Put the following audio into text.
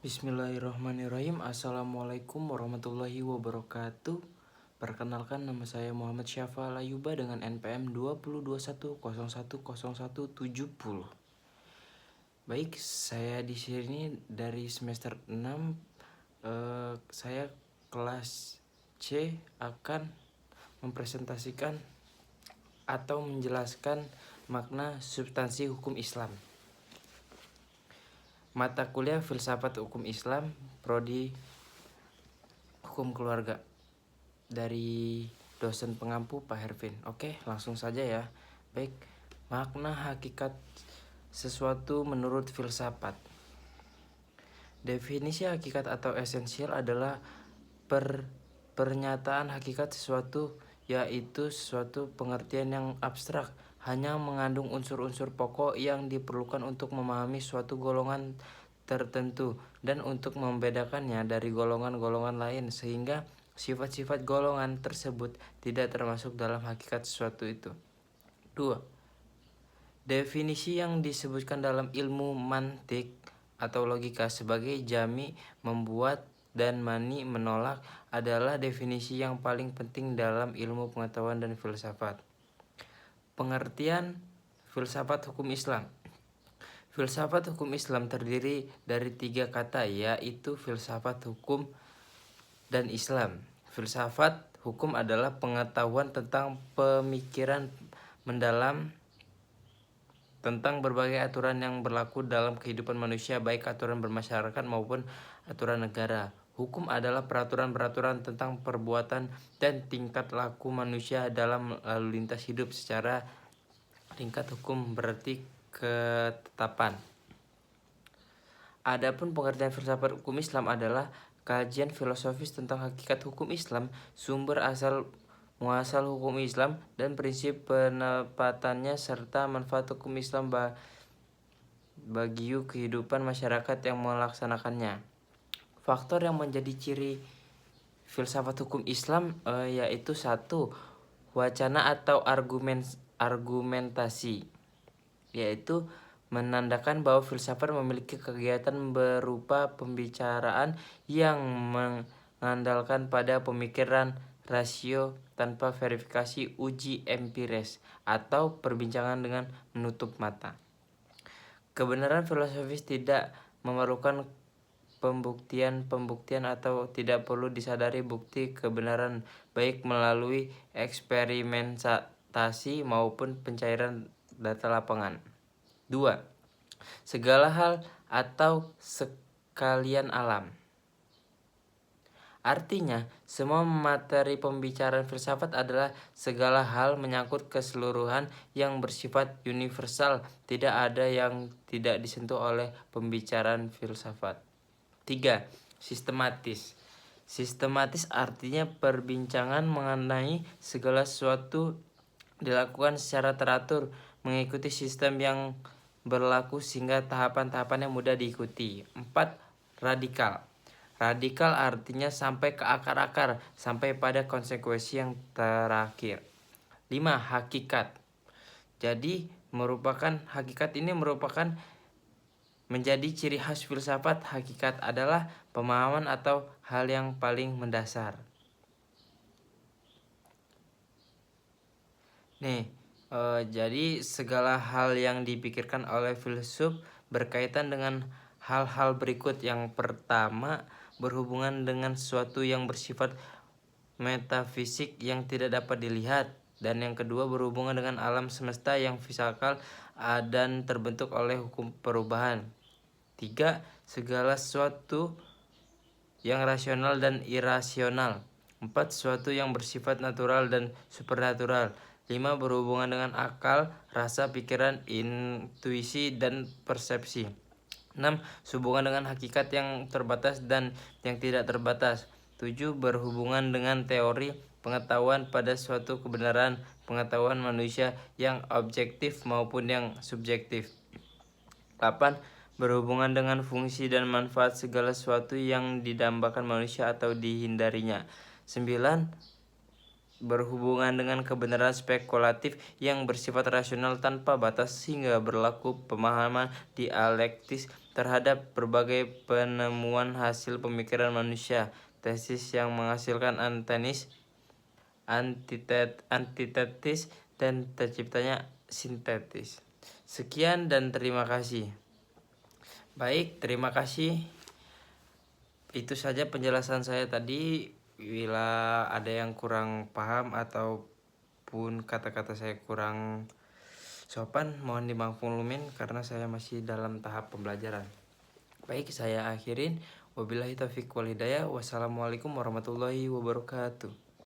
Bismillahirrahmanirrahim. Assalamualaikum warahmatullahi wabarakatuh. Perkenalkan, nama saya Muhammad Syafa Layuba dengan NPM 2021010170. Baik, saya di sini dari semester 6. Saya kelas C akan mempresentasikan atau menjelaskan makna substansi hukum Islam. Mata kuliah Filsafat Hukum Islam, Prodi Hukum Keluarga, dari dosen pengampu Pak Hervin. Oke, langsung saja ya. Baik, makna hakikat sesuatu menurut filsafat. Definisi hakikat atau esensial adalah pernyataan hakikat sesuatu, yaitu suatu pengertian yang abstrak, hanya mengandung unsur-unsur pokok yang diperlukan untuk memahami suatu golongan tertentu dan untuk membedakannya dari golongan-golongan lain, sehingga sifat-sifat golongan tersebut tidak termasuk dalam hakikat sesuatu itu. 2. Definisi yang disebutkan dalam ilmu mantik atau logika sebagai jami membuat dan mani menolak adalah definisi yang paling penting dalam ilmu pengetahuan dan filsafat. Pengertian filsafat hukum Islam. Filsafat hukum Islam terdiri dari 3 kata, yaitu filsafat hukum dan Islam. Filsafat hukum adalah pengetahuan tentang pemikiran mendalam tentang berbagai aturan yang berlaku dalam kehidupan manusia, baik aturan bermasyarakat maupun aturan negara. Hukum adalah peraturan-peraturan tentang perbuatan dan tingkat laku manusia dalam lalu lintas hidup. Secara tingkat hukum berarti ketetapan. Adapun pengertian filsafat hukum Islam adalah kajian filosofis tentang hakikat hukum Islam, sumber asal muasal hukum Islam, dan prinsip penempatannya serta manfaat hukum Islam bagi kehidupan masyarakat yang melaksanakannya. Faktor yang menjadi ciri filsafat hukum Islam yaitu 1. Wacana atau argumentasi, yaitu menandakan bahwa filsafat memiliki kegiatan berupa pembicaraan yang mengandalkan pada pemikiran rasio tanpa verifikasi uji empiris atau perbincangan dengan menutup mata. Kebenaran filosofis tidak memerlukan pembuktian atau tidak perlu disadari bukti kebenaran, baik melalui eksperimentasi maupun pencairan data lapangan. 2. Segala hal atau sekalian alam. Artinya, semua materi pembicaraan filsafat adalah segala hal menyangkut keseluruhan yang bersifat universal, tidak ada yang tidak disentuh oleh pembicaraan filsafat. 3. Sistematis. Sistematis artinya perbincangan mengenai segala sesuatu dilakukan secara teratur, mengikuti sistem yang berlaku sehingga tahapan-tahapannya mudah diikuti. 4. Radikal. Radikal artinya sampai ke akar-akar, sampai pada konsekuensi yang terakhir. 5. Hakikat. Jadi hakikat ini merupakan menjadi ciri khas filsafat. Hakikat adalah pemahaman atau hal yang paling mendasar. Jadi segala hal yang dipikirkan oleh filsuf berkaitan dengan hal-hal berikut. Yang pertama, berhubungan dengan sesuatu yang bersifat metafisik yang tidak dapat dilihat. Dan yang kedua, berhubungan dengan alam semesta yang fisikal dan terbentuk oleh hukum perubahan. 3. Segala sesuatu yang rasional dan irasional. 4. Sesuatu yang bersifat natural dan supernatural. 5. Berhubungan dengan akal, rasa, pikiran, intuisi, dan persepsi. 6. Sehubungan dengan hakikat yang terbatas dan yang tidak terbatas. 7. Berhubungan dengan teori pengetahuan pada suatu kebenaran pengetahuan manusia yang objektif maupun yang subjektif. 8. Berhubungan dengan fungsi dan manfaat segala sesuatu yang didambakan manusia atau dihindarinya. 9. Berhubungan dengan kebenaran spekulatif yang bersifat rasional tanpa batas sehingga berlaku pemahaman dialektis terhadap berbagai penemuan hasil pemikiran manusia. Tesis yang menghasilkan antitesis dan terciptanya sintetis. Sekian dan terima kasih. Baik, terima kasih. Itu saja penjelasan saya tadi. Bila ada yang kurang paham ataupun kata-kata saya kurang sopan, mohon dimaklumin karena saya masih dalam tahap pembelajaran. Baik, saya akhirin. Wabillahi taufiq wal hidayah. Wassalamualaikum warahmatullahi wabarakatuh.